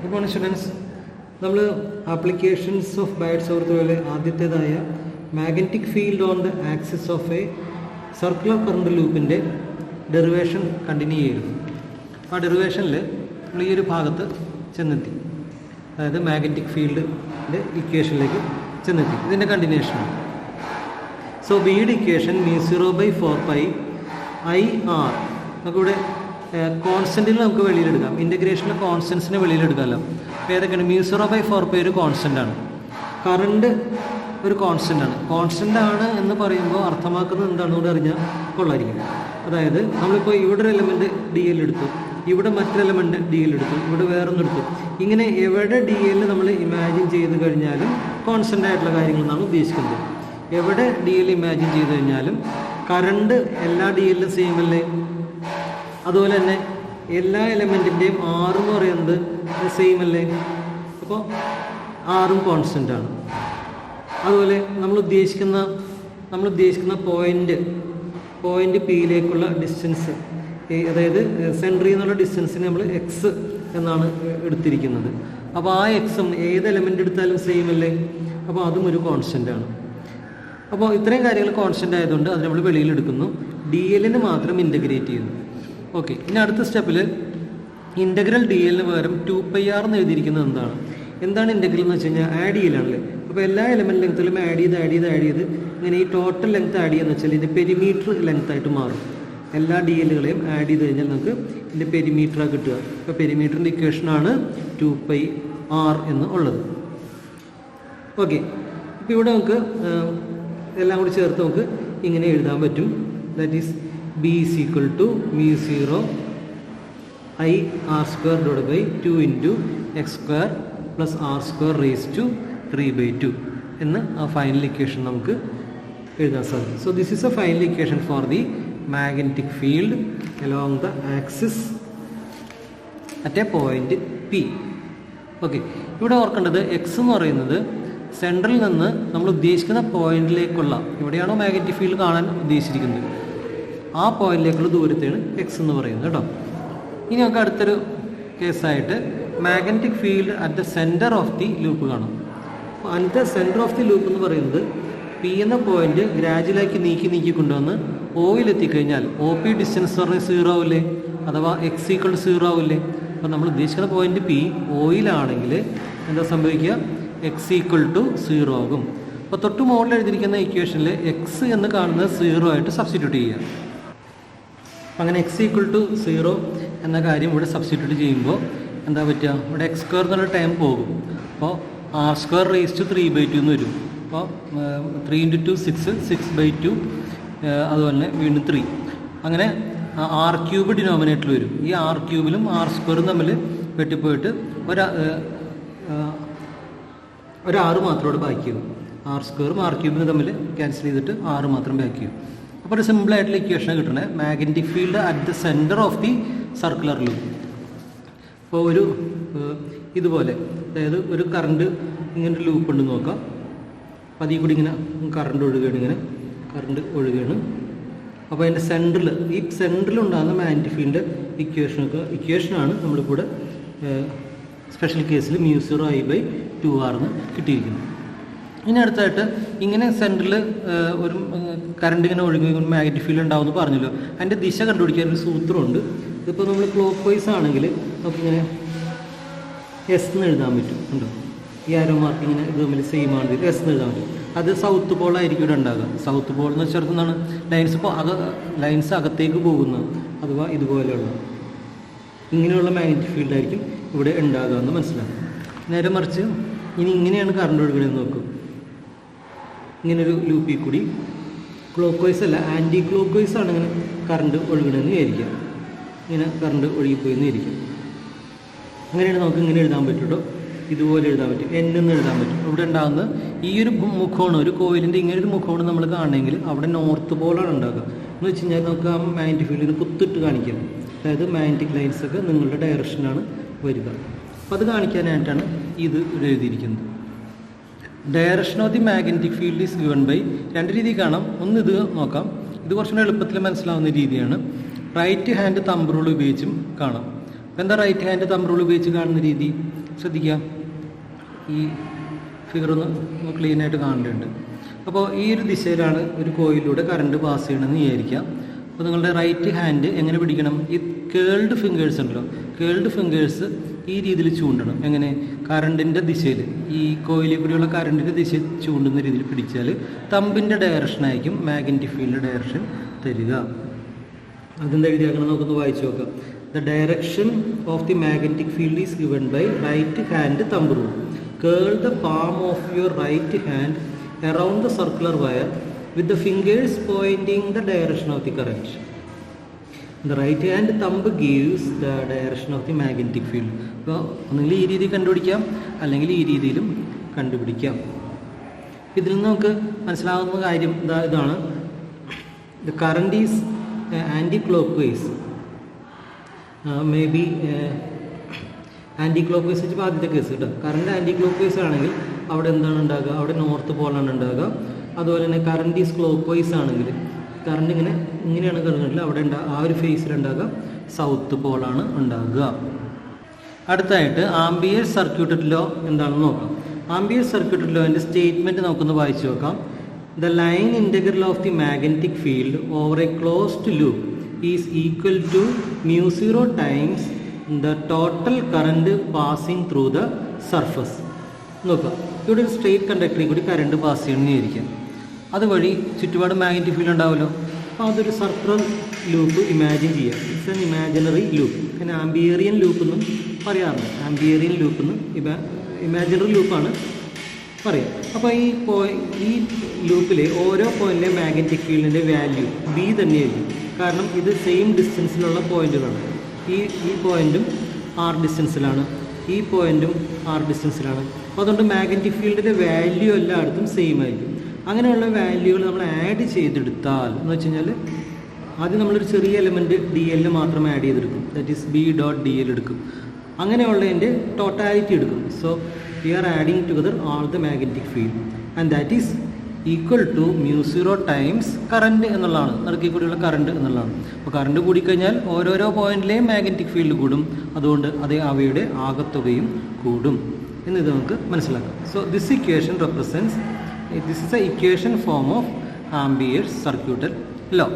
Good morning, students. നമ്മൾ applications of Biot's ഓർത്തുപോലെ ആദ്യത്തേതായ magnetic field on the axis of a circular current ലൂപ്പിൻ്റെ derivation continue ചെയ്യുന്നു. ആ ഡെറിവേഷനിൽ നമ്മൾ ഈ ഒരു ഭാഗത്ത് ചെന്നെത്തി, അതായത് മാഗ്നറ്റിക് ഫീൽഡിൻ്റെ ഇക്വേഷനിലേക്ക് ചെന്നെത്തി. ഇതിൻ്റെ കണ്ടിന്യൂഷനാണ്. സോ ബിയുടെ ഇക്വേഷൻ μ0/4πIr. നമുക്കിവിടെ കോൺസ്റ്റൻറ്റിൽ നമുക്ക് വെളിയിലെടുക്കാം. ഇൻ്റഗ്രേഷനിൽ കോൺസ്റ്റൻസിനെ വെളിയിലെടുക്കാമല്ലോ. അപ്പോൾ ഏതൊക്കെയാണ്? μ0/4π ഒരു കോൺസ്റ്റൻ്റ് ആണ്. കറണ്ട് ഒരു കോൺസ്റ്റൻ്റ് ആണ്. കോൺസ്റ്റൻ്റ് ആണ് എന്ന് പറയുമ്പോൾ അർത്ഥമാക്കുന്നത് എന്താണെന്ന് അറിഞ്ഞാൽ കൊള്ളായിരിക്കും. അതായത് നമ്മളിപ്പോൾ ഇവിടെ ഒരു എലമെൻറ്റ് ഡി എൽ എടുത്തു, ഇവിടെ മറ്റൊരു എലമെൻറ്റ് ഡി എൽ എടുത്തു, ഇവിടെ വേറൊന്നെടുത്തു. ഇങ്ങനെ എവിടെ ഡി എൽ നമ്മൾ ഇമാജിൻ ചെയ്ത് കഴിഞ്ഞാലും കോൺസ്റ്റൻ്റ് ആയിട്ടുള്ള കാര്യങ്ങളെന്നാണ് ഉദ്ദേശിക്കുന്നത്. എവിടെ ഡി എൽ ഇമാജിൻ ചെയ്ത് കഴിഞ്ഞാലും കറണ്ട് എല്ലാ ഡി എല്ലും സെയിം അല്ലേ? അതുപോലെ തന്നെ എല്ലാ എലമെൻറ്റിൻ്റെയും ആർ എന്ന് പറയുന്നത് സെയിം അല്ലേ? അപ്പോൾ ആറും കോൺസ്റ്റൻ്റ് ആണ്. അതുപോലെ നമ്മൾ ഉദ്ദേശിക്കുന്ന പോയിൻ്റ് പിയിലേക്കുള്ള ഡിസ്റ്റൻസ്, അതായത് സെൻറ്ററിൽ നിന്നുള്ള ഡിസ്റ്റൻസിന് നമ്മൾ എക്സ് എന്നാണ് എടുത്തിരിക്കുന്നത്. അപ്പോൾ ആ എക്സും ഏത് എലമെൻ്റ് എടുത്താലും സെയിം അല്ലേ? അപ്പോൾ അതും ഒരു കോൺസ്റ്റൻ്റ് ആണ്. അപ്പോൾ ഇത്രയും കാര്യങ്ങൾ കോൺസ്റ്റൻ്റ് ആയതുകൊണ്ട് അത് നമ്മൾ വെളിയിലെടുക്കുന്നു. ഡി എല്ലിന് മാത്രം ഇൻ്റഗ്രേറ്റ് ചെയ്യുന്നു. ഓക്കെ, ഇനി അടുത്ത സ്റ്റെപ്പിൽ ഇൻ്റഗ്രൽ ഡി എല്ലിന് പകരം 2πr എന്ന് എഴുതിയിരിക്കുന്നത് എന്താണ് ഇൻ്റഗ്രൽ എന്ന് വെച്ച് കഴിഞ്ഞാൽ ആഡ് ചെയ്യലാണല്ലേ. അപ്പോൾ എല്ലാ എലമെൻറ്റ് ലെങ്ത്തിലും ആഡ് ചെയ്ത് ഇങ്ങനെ ഈ ടോട്ടൽ ലെങ്ത്ത് ആഡ് ചെയ്യുക വെച്ചാൽ ഇതിൻ്റെ പെരിമീറ്റർ ലെങ്ത് ആയിട്ട് മാറും. എല്ലാ ഡി എല്ലുകളെയും ആഡ് ചെയ്ത് കഴിഞ്ഞാൽ നമുക്ക് ഇതിൻ്റെ പെരിമീറ്ററാണ് കിട്ടുക. അപ്പോൾ പെരിമീറ്ററിൻ്റെ ഇക്വേഷനാണ് 2πr എന്ന് ഉള്ളത്. ഓക്കെ, ഇപ്പോൾ ഇവിടെ നമുക്ക് എല്ലാം കൂടി ചേർത്ത് നമുക്ക് ഇങ്ങനെ എഴുതാൻ പറ്റും. That is B is equal to μ0 IR² / 2 into x square plus r² raised to 3/2 എന്ന് ആ ഫൈനൽ ഇക്വേഷൻ നമുക്ക് എഴുതാൻ സാധിക്കും. So this is A final equation for the magnetic field along the axis at A point P. Okay, ഇവിടെ ഓർക്കേണ്ടത് X എന്ന് പറയുന്നത് central നിന്ന് നമ്മൾ ഉദ്ദേശിക്കുന്ന പോയിന്റിലേക്കുള്ള, എവിടെയാണോ മാഗ്നറ്റിക് ഫീൽഡ് കാണാൻ ഉദ്ദേശിച്ചിരിക്കുന്നത് ആ പോയിന്റിലേക്കുള്ള ദൂരത്തെയാണ് എക്സ് എന്ന് പറയുന്നത് കേട്ടോ. ഇനി നമുക്ക് അടുത്തൊരു കേസായിട്ട് magnetic field at the centre of the loop കാണാം. അപ്പോൾ at the centre of the loop എന്ന് പറയുന്നത് പി എന്ന പോയിന്റ് ഗ്രാജുവലാക്കി നീക്കി കൊണ്ടുവന്ന് ഓയിൽ എത്തിക്കഴിഞ്ഞാൽ OP ഡിസ്റ്റൻസ് പറഞ്ഞാൽ 0 ആവില്ലേ? അഥവാ x = 0 ആവില്ലേ? അപ്പോൾ നമ്മൾ ഉദ്ദേശിക്കുന്ന പോയിന്റ് പി ഓയിലാണെങ്കിൽ എന്താ സംഭവിക്കുക? x = 0 ആകും. അപ്പോൾ തൊട്ട് മുകളിൽ എഴുതിയിരിക്കുന്ന ഇക്വേഷനിൽ എക്സ് എന്ന് കാണുന്നത് 0 ആയിട്ട് സബ്സ്റ്റിറ്റ്യൂട്ട് ചെയ്യുക. അങ്ങനെ x = 0 എന്ന കാര്യം ഇവിടെ സബ്സ്റ്റിറ്റ്യൂട്ട് ചെയ്യുമ്പോൾ എന്താ പറ്റുക? ഇവിടെ x² എന്നുള്ള ടൈം പോകും. അപ്പോൾ r² raised to 3/2 എന്ന് വരും. അപ്പോൾ 3 × 2 6/2, അതുപോലെ തന്നെ വീണ്ടും 3. അങ്ങനെ r³ ഡിനോമിനേറ്ററിൽ വരും. ഈ r³ r² തമ്മിൽ വെട്ടിപ്പോയിട്ട് ഒരു 6 മാത്രം ഇവിടെ ബാക്കിയാവും. r² r³ തമ്മിൽ ക്യാൻസൽ ചെയ്തിട്ട് 6 മാത്രം ബാക്കിയാവും. അപ്പോൾ ഒരു സിമ്പിളായിട്ടുള്ള ഇക്വേഷൻ കിട്ടണേ, magnetic field at the centre of the circular loop. അപ്പോൾ ഒരു ഇതുപോലെ, അതായത് ഒരു കറണ്ട് ഇങ്ങനെ ലൂപ്പ് ഉണ്ട് നോക്കാം. അപ്പോൾ അതിൽ കൂടി ഇങ്ങനെ കറണ്ട് ഒഴുകുകയാണ്. അപ്പോൾ അതിൻ്റെ സെൻറ്ററിൽ ഉണ്ടാകുന്ന മാഗ്നറ്റിക് ഫീൽഡ് ഇക്വേഷനാണ് നമ്മളിവിടെ സ്പെഷ്യൽ കേസിൽ μ0I/2r എന്ന് കിട്ടിയിരിക്കുന്നത്. ഇനി അടുത്തായിട്ട് ഇങ്ങനെ സെൻറ്ററിൽ ഒരു കറണ്ട് ഇങ്ങനെ ഒഴുകി മാഗ്നറ്റിക് ഫീൽഡ് ഉണ്ടാവുമെന്ന് പറഞ്ഞല്ലോ. അതിൻ്റെ ദിശ കണ്ടുപിടിക്കാൻ ഒരു സൂത്രമുണ്ട്. ഇതിപ്പോൾ നമ്മൾ ക്ലോക്ക് വൈസ് ആണെങ്കിൽ നമുക്കിങ്ങനെ എസ് എന്ന് എഴുതാൻ പറ്റും. ഉണ്ടോ? ഈ ആരോ മാർക്ക് ഇങ്ങനെ ഇത് തമ്മിൽ സെയിം ആണെങ്കിൽ എസ് എന്ന് എഴുതാൻ പറ്റും. അത് സൗത്ത് പോളായിരിക്കും ഇവിടെ ഉണ്ടാകുക. സൗത്ത് പോൾ എന്ന് വെച്ചാൽ എന്താണ്? ലൈൻസ് അകത്തേക്ക് പോകുന്നത്, അഥവാ ഇതുപോലെയുള്ള ഇങ്ങനെയുള്ള മാഗ്നറ്റിക് ഫീൽഡായിരിക്കും ഇവിടെ ഉണ്ടാകുക എന്ന് മനസ്സിലാക്കും. നേരെ മറിച്ച് ഇനി ഇങ്ങനെയാണ് കറണ്ട് ഒഴുകണമെന്ന് നോക്കും. ഇങ്ങനൊരു ലൂപ്പിൽ കൂടി ക്ലോക്ക് വൈസ് അല്ല, ആൻറ്റി ക്ലോക്ക് വൈസ് ആണ് ഇങ്ങനെ കറണ്ട് ഒഴുകണമെന്ന് വിചാരിക്കുക. ഇങ്ങനെ കറണ്ട് ഒഴുകിപ്പോയെന്ന് വിചാരിക്കും. അങ്ങനെയാണ് നമുക്ക് ഇങ്ങനെ എഴുതാൻ പറ്റുള്ളൂ. ഇതുപോലെ എഴുതാൻ പറ്റും, N എന്ന് എഴുതാൻ പറ്റും. ഇവിടെ ഉണ്ടാകുന്ന ഈ ഒരു മുഖമാണ്, ഒരു കോയിലിൻ്റെ ഇങ്ങനെ ഒരു മുഖമാണ് നമ്മൾ കാണണമെങ്കിൽ അവിടെ നോർത്ത് പോളാണ് ഉണ്ടാകുക. എന്ന് വെച്ച് കഴിഞ്ഞാൽ നമുക്ക് ആ മാഗ്നറ്റിക് ഫീൽഡിന് കുത്തിട്ട് കാണിക്കാം. അതായത് മാഗ്നറ്റിക് ലൈൻസൊക്കെ നിങ്ങളുടെ ഡയറക്ഷനാണ് വരിക. അപ്പോൾ അത് കാണിക്കാനായിട്ടാണ് ഇത് എഴുതിയിരിക്കുന്നത്. Direction of the magnetic field is given by, രണ്ട് രീതി കാണാം. ഒന്ന് ഇത് നോക്കാം, ഇത് കുറച്ചുകൂടെ എളുപ്പത്തിൽ മനസ്സിലാവുന്ന രീതിയാണ്. റൈറ്റ് ഹാൻഡ് തമ്പ് റൂൾ ഉപയോഗിച്ചും കാണാം. എന്താ റൈറ്റ് ഹാൻഡ് തമ്പ് റൂൾ ഉപയോഗിച്ച് കാണുന്ന രീതി ശ്രദ്ധിക്കുക. ഈ ഫിഗർ ഒന്ന് ക്ലീൻ ആയിട്ട് കാണേണ്ടതുണ്ട്. അപ്പോൾ ഈ ഒരു ദിശയിലാണ് ഒരു കോയിലൂടെ കറണ്ട് പാസ് ചെയ്യണമെന്ന് വിചാരിക്കാം. അപ്പോൾ നിങ്ങളുടെ റൈറ്റ് ഹാൻഡ് എങ്ങനെ പിടിക്കണം? ഈ കേൾഡ് ഫിംഗേഴ്സ് ഉണ്ടല്ലോ, കേൾഡ് ഫിംഗേഴ്സ് ഈ രീതിയിൽ ചൂണ്ടണം. എങ്ങനെ? കറണ്ടിൻ്റെ ദിശയിൽ, ഈ കോയിലിൽ കൂടിയുള്ള കറണ്ടിൻ്റെ ദിശ ചൂണ്ടുന്ന രീതിയിൽ പിടിച്ചാൽ തമ്പിൻ്റെ ഡയറക്ഷനായിരിക്കും മാഗ്നറ്റിക് ഫീൽഡിൻ്റെ ഡയറക്ഷൻ തരിക. അതെന്താ എഴുതിയാക്കണം? നമുക്കൊന്ന് വായിച്ചു നോക്കാം. The direction of the magnetic field is given by right hand thumb rule. Curl the palm of your right hand around the circular wire with the fingers pointing the direction of the current. The right hand thumb gives the direction of the magnetic field. അപ്പോൾ ഒന്നുകിൽ ഈ രീതി കണ്ടുപിടിക്കാം, അല്ലെങ്കിൽ ഈ രീതിയിലും കണ്ടുപിടിക്കാം. ഇതിൽ നിന്ന് നമുക്ക് മനസ്സിലാകുന്ന കാര്യം ഇതാണ്. The current is anti-clockwise. Maybe anticlockwise വെച്ച് ആദ്യത്തെ കേസ് കേട്ടോ. കറണ്ട് ആൻറ്റി ക്ലോക്ക് വൈസ് ആണെങ്കിൽ അവിടെ എന്താണ് ഉണ്ടാകുക? അവിടെ നോർത്ത് പോളാണ് ഉണ്ടാകുക. അതുപോലെ തന്നെ കറണ്ട് ഈസ് ക്ലോക്ക് വൈസ് ആണെങ്കിൽ കറണ്ട് ഇങ്ങനെയാണ് കിടന്നിട്ടില്ല, അവിടെ ആ ഒരു ഫേസിലുണ്ടാകുക സൗത്ത് പോളാണ് ഉണ്ടാകുക. അടുത്തായിട്ട് ആംബിയർ സർക്യൂട്ടഡ് ലോ എന്താണെന്ന് നോക്കാം. ആംബിയർ സർക്യൂട്ടഡ് ലോൻ്റെ സ്റ്റേറ്റ്മെൻറ്റ് നമുക്കൊന്ന് വായിച്ചു നോക്കാം. The line integral of the magnetic field over a closed loop is equal to μ0 times the total current passing through the surface. നോക്കുക, ഇവിടെ ഒരു സ്ട്രെയിറ്റ് കണ്ടക്ടറിൽ കൂടി കറണ്ട് പാസ് ചെയ്യണമെന്ന് വിചാരിക്കാം. അതുവഴി ചുറ്റുപാട് മാഗ്നറ്റിക് ഫീൽഡ് ഉണ്ടാവുമല്ലോ. അപ്പോൾ അതൊരു സർക്കുലർ ലൂപ്പ് ഇമാജിൻ ചെയ്യുക. It's an imaginary loop. പിന്നെ ആംബിയറിയൻ ലൂപ്പ് എന്നും പറയാറുണ്ട്. ആംബിയറിയൻ ലൂപ്പ് എന്നും ഇമാജിനറി ലൂപ്പാണ് പറയാം. അപ്പോൾ ഈ ലൂപ്പിലെ ഓരോ പോയിന്റിലെ മാഗ്നറ്റിക് ഫീൽഡിൻ്റെ വാല്യൂ ബി തന്നെയായിരിക്കും. കാരണം ഇത് സെയിം ഡിസ്റ്റൻസിലുള്ള പോയിന്റുകളാണ്. ഈ പോയിന്റും ആർ ഡിസ്റ്റൻസിലാണ്, ഈ പോയിന്റും ആർ ഡിസ്റ്റൻസിലാണ്. അപ്പോൾ അതുകൊണ്ട് മാഗ്നറ്റിക് ഫീൽഡിൻ്റെ വാല്യൂ എല്ലായിടത്തും സെയിം ആയിരിക്കും. അങ്ങനെയുള്ള വാല്യൂകൾ നമ്മൾ ആഡ് ചെയ്തെടുത്താൽ എന്ന് വെച്ച് കഴിഞ്ഞാൽ ആദ്യം നമ്മളൊരു ചെറിയ എലമെൻറ്റ് ഡി എൽ മാത്രം ആഡ് ചെയ്തെടുക്കും. That is B dot d l എടുക്കും. അങ്ങനെയുള്ളതിൻ്റെ ടോട്ടാലിറ്റി എടുക്കും. So we are adding together all the magnetic field and that is equal to μ0 times current എന്നുള്ളതാണ്, നടുക്കിൽ കൂടിയുള്ള കറണ്ട് എന്നുള്ളതാണ്. അപ്പോൾ കറണ്ട് കൂടിക്കഴിഞ്ഞാൽ ഓരോരോ പോയിന്റിലെയും മാഗ്നറ്റിക് ഫീൽഡ് കൂടും. അതുകൊണ്ട് അവയുടെ ആകത്തുകയും കൂടും എന്നിത് നമുക്ക് മനസ്സിലാക്കാം. So this equation this is a equation form of Ampere circuital law.